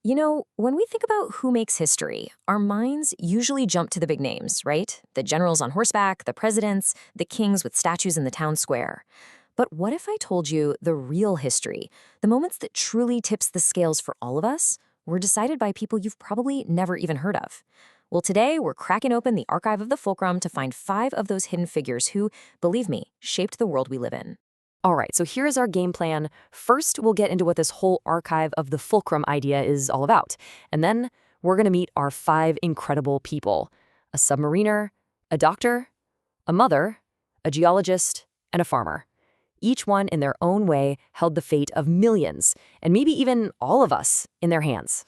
When we think about who makes history, our minds usually jump to the big names, right? The generals on horseback, the presidents, the kings with statues in the town square. But what if I told you the real history, the moments that truly tips the scales for all of us, were decided by people you've probably never even heard of? Well, today we're cracking open the archive of the Fulcrum to find 5 of those hidden figures who, believe me, shaped the world we live in. All right, so here's our game plan. First, we'll get into what this whole archive of the fulcrum idea is all about. And then we're going to meet our 5 incredible people: a submariner, a doctor, a mother, a geologist, and a farmer. Each one, in their own way, held the fate of millions, and maybe even all of us, in their hands.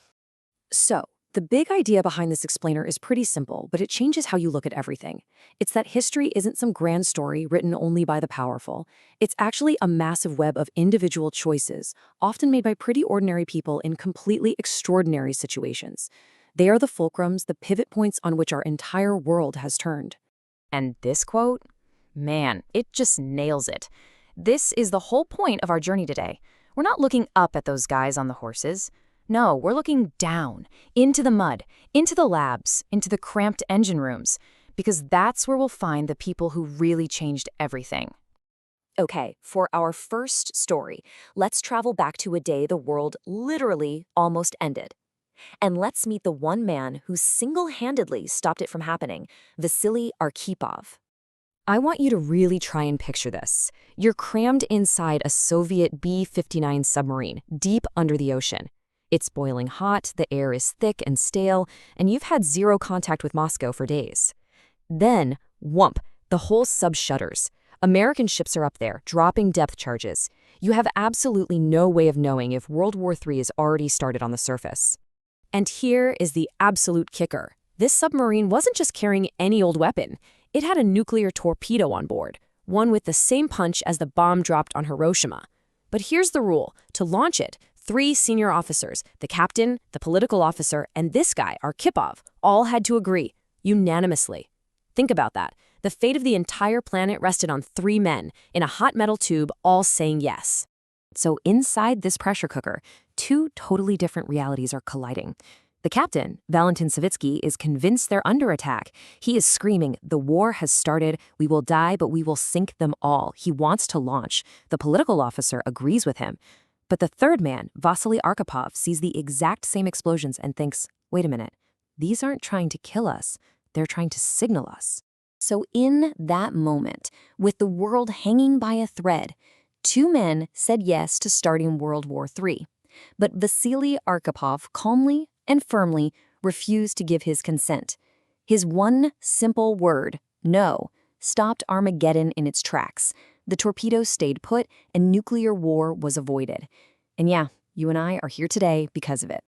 So, the big idea behind this explainer is pretty simple, but it changes how you look at everything. It's that history isn't some grand story written only by the powerful. It's actually a massive web of individual choices, often made by pretty ordinary people in completely extraordinary situations. They are the fulcrums, the pivot points on which our entire world has turned. And this quote? Man, it just nails it. This is the whole point of our journey today. We're not looking up at those guys on the horses. No, we're looking down, into the mud, into the labs, into the cramped engine rooms, because that's where we'll find the people who really changed everything. Okay, for our first story, let's travel back to a day the world literally almost ended. And let's meet the one man who single-handedly stopped it from happening, Vasily Arkhipov. I want you to really try and picture this. You're crammed inside a Soviet B-59 submarine, deep under the ocean. It's boiling hot, the air is thick and stale, and you've had zero contact with Moscow for days. Then, whump, the whole sub shutters. American ships are up there, dropping depth charges. You have absolutely no way of knowing if World War III is already started on the surface. And here is the absolute kicker. This submarine wasn't just carrying any old weapon. It had a nuclear torpedo on board, one with the same punch as the bomb dropped on Hiroshima. But here's the rule. To launch it, 3 senior officers, the captain, the political officer, and this guy, Arkhipov, all had to agree, unanimously. Think about that. The fate of the entire planet rested on 3 men in a hot metal tube, all saying yes. So inside this pressure cooker, 2 totally different realities are colliding. The captain, Valentin Savitsky, is convinced they're under attack. He is screaming, "The war has started. We will die, but we will sink them all." He wants to launch. The political officer agrees with him. But the third man, Vasily Arkhipov, sees the exact same explosions and thinks, wait a minute, these aren't trying to kill us, they're trying to signal us. So in that moment, with the world hanging by a thread, 2 men said yes to starting World War III. But Vasily Arkhipov calmly and firmly refused to give his consent. His one simple word, no, stopped Armageddon in its tracks. The torpedoes stayed put, and nuclear war was avoided. And yeah, you and I are here today because of it.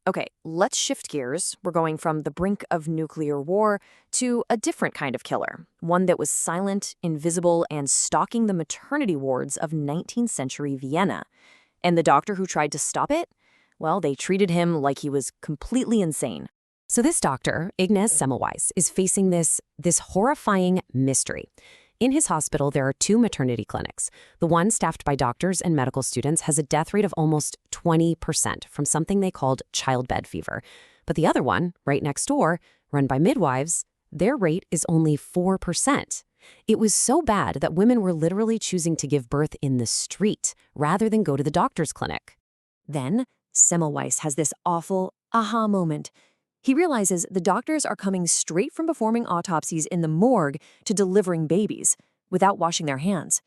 Okay, let's shift gears. We're going from the brink of nuclear war to a different kind of killer, one that was silent, invisible, and stalking the maternity wards of 19th century Vienna. And the doctor who tried to stop it? Well, they treated him like he was completely insane. So this doctor, Ignaz Semmelweis, is facing this horrifying mystery. In his hospital, there are 2 maternity clinics. The one, staffed by doctors and medical students, has a death rate of almost 20% from something they called childbed fever. But the other one, right next door, run by midwives, their rate is only 4%. It was so bad that women were literally choosing to give birth in the street rather than go to the doctor's clinic. Then, Semmelweis has this awful aha moment. He realizes the doctors are coming straight from performing autopsies in the morgue to delivering babies without washing their hands.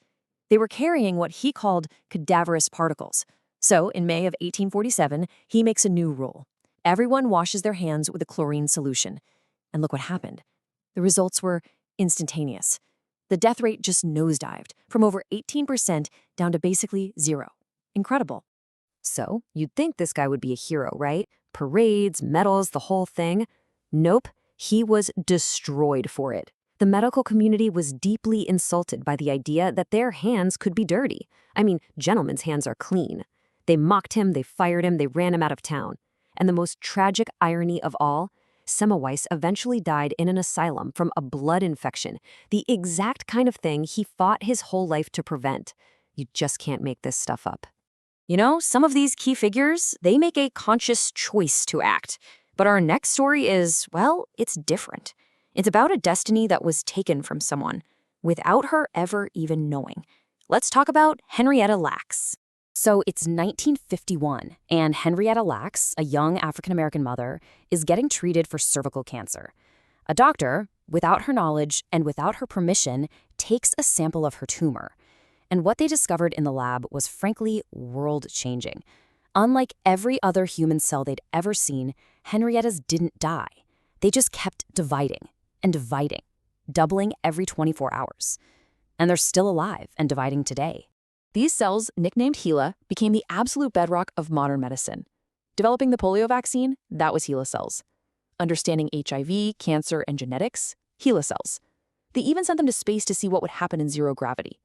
They were carrying what he called cadaverous particles. So, in May of 1847, he makes a new rule. Everyone washes their hands with a chlorine solution. And look what happened. The results were instantaneous. The death rate just nosedived from over 18% down to basically 0. Incredible. So, you'd think this guy would be a hero, right? Parades, medals, the whole thing. Nope, he was destroyed for it. The medical community was deeply insulted by the idea that their hands could be dirty. I mean, gentlemen's hands are clean. They mocked him, they fired him, they ran him out of town. And the most tragic irony of all, Semmelweis eventually died in an asylum from a blood infection, the exact kind of thing he fought his whole life to prevent. You just can't make this stuff up. Some of these key figures, they make a conscious choice to act. But our next story is, well, it's different. It's about a destiny that was taken from someone without her ever even knowing. Let's talk about Henrietta Lacks. So it's 1951, and Henrietta Lacks, a young African-American mother, is getting treated for cervical cancer. A doctor, without her knowledge and without her permission, takes a sample of her tumor. And what they discovered in the lab was frankly world-changing. Unlike every other human cell they'd ever seen, Henrietta's didn't die. They just kept dividing and dividing, doubling every 24 hours. And they're still alive and dividing today. These cells, nicknamed HeLa, became the absolute bedrock of modern medicine. Developing the polio vaccine, that was HeLa cells. Understanding HIV, cancer, and genetics, HeLa cells. They even sent them to space to see what would happen in zero gravity.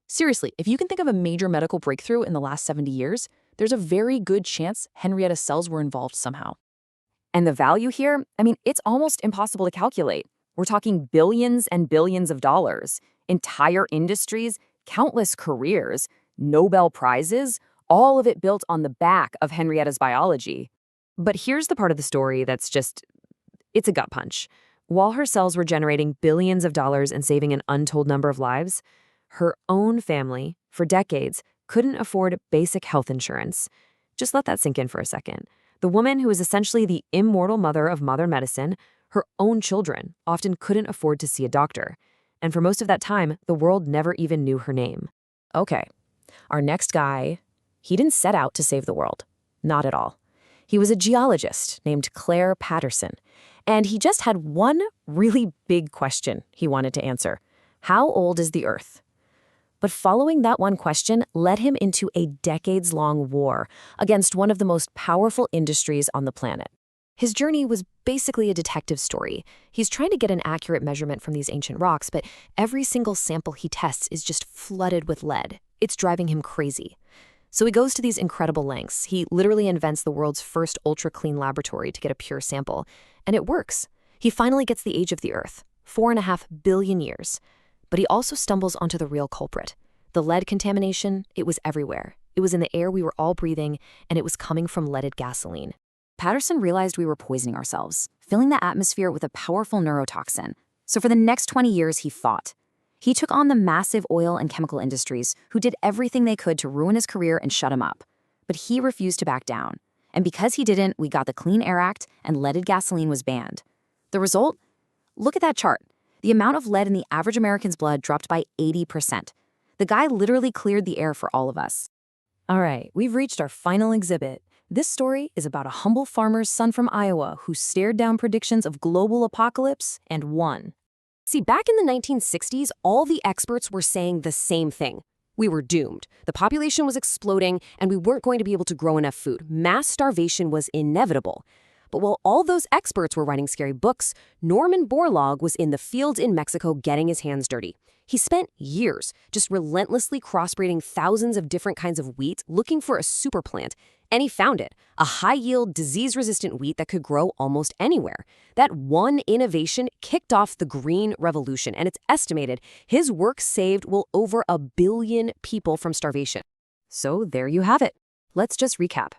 Seriously, if you can think of a major medical breakthrough in the last 70 years, there's a very good chance Henrietta's cells were involved somehow. And the value here, it's almost impossible to calculate. We're talking billions and billions of dollars, entire industries, countless careers, Nobel Prizes, all of it built on the back of Henrietta's biology. But here's the part of the story that's it's a gut punch. While her cells were generating billions of dollars and saving an untold number of lives, her own family, for decades, couldn't afford basic health insurance. Just let that sink in for a second. The woman who is essentially the immortal mother of modern medicine, her own children often couldn't afford to see a doctor. And for most of that time, the world never even knew her name. Okay, our next guy, he didn't set out to save the world. Not at all. He was a geologist named Claire Patterson, and he just had one really big question he wanted to answer. How old is the Earth? But following that one question led him into a decades-long war against one of the most powerful industries on the planet. His journey was basically a detective story. He's trying to get an accurate measurement from these ancient rocks, but every single sample he tests is just flooded with lead. It's driving him crazy. So he goes to these incredible lengths. He literally invents the world's first ultra-clean laboratory to get a pure sample. And it works. He finally gets the age of the Earth, 4.5 billion years. But he also stumbles onto the real culprit. The lead contamination, it was everywhere. It was in the air we were all breathing, and it was coming from leaded gasoline. Patterson realized we were poisoning ourselves, filling the atmosphere with a powerful neurotoxin. So for the next 20 years, he fought. He took on the massive oil and chemical industries who did everything they could to ruin his career and shut him up. But he refused to back down. And because he didn't, we got the Clean Air Act and leaded gasoline was banned. The result? Look at that chart. The amount of lead in the average American's blood dropped by 80%. The guy literally cleared the air for all of us. All right, we've reached our final exhibit. This story is about a humble farmer's son from Iowa who stared down predictions of global apocalypse and won. See, back in the 1960s, all the experts were saying the same thing. We were doomed. The population was exploding, and we weren't going to be able to grow enough food. Mass starvation was inevitable. But while all those experts were writing scary books, Norman Borlaug was in the fields in Mexico getting his hands dirty. He spent years just relentlessly crossbreeding thousands of different kinds of wheat, looking for a super plant, and he found it, a high-yield, disease-resistant wheat that could grow almost anywhere. That one innovation kicked off the Green Revolution, and it's estimated his work saved well over 1 billion people from starvation. So there you have it. Let's just recap.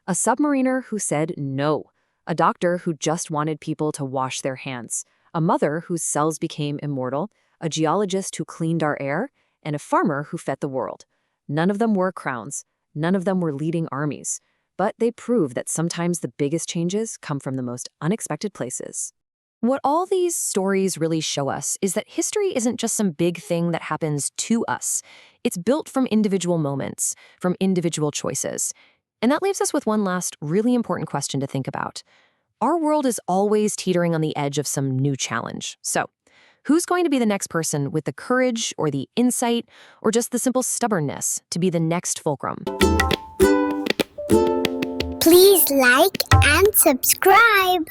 A submariner who said no. A doctor who just wanted people to wash their hands. A mother whose cells became immortal. A geologist who cleaned our air. And a farmer who fed the world. None of them wore crowns. None of them were leading armies. But they prove that sometimes the biggest changes come from the most unexpected places. What all these stories really show us is that history isn't just some big thing that happens to us. It's built from individual moments, from individual choices. And that leaves us with one last really important question to think about. Our world is always teetering on the edge of some new challenge. So, who's going to be the next person with the courage or the insight or just the simple stubbornness to be the next fulcrum? Please like and subscribe.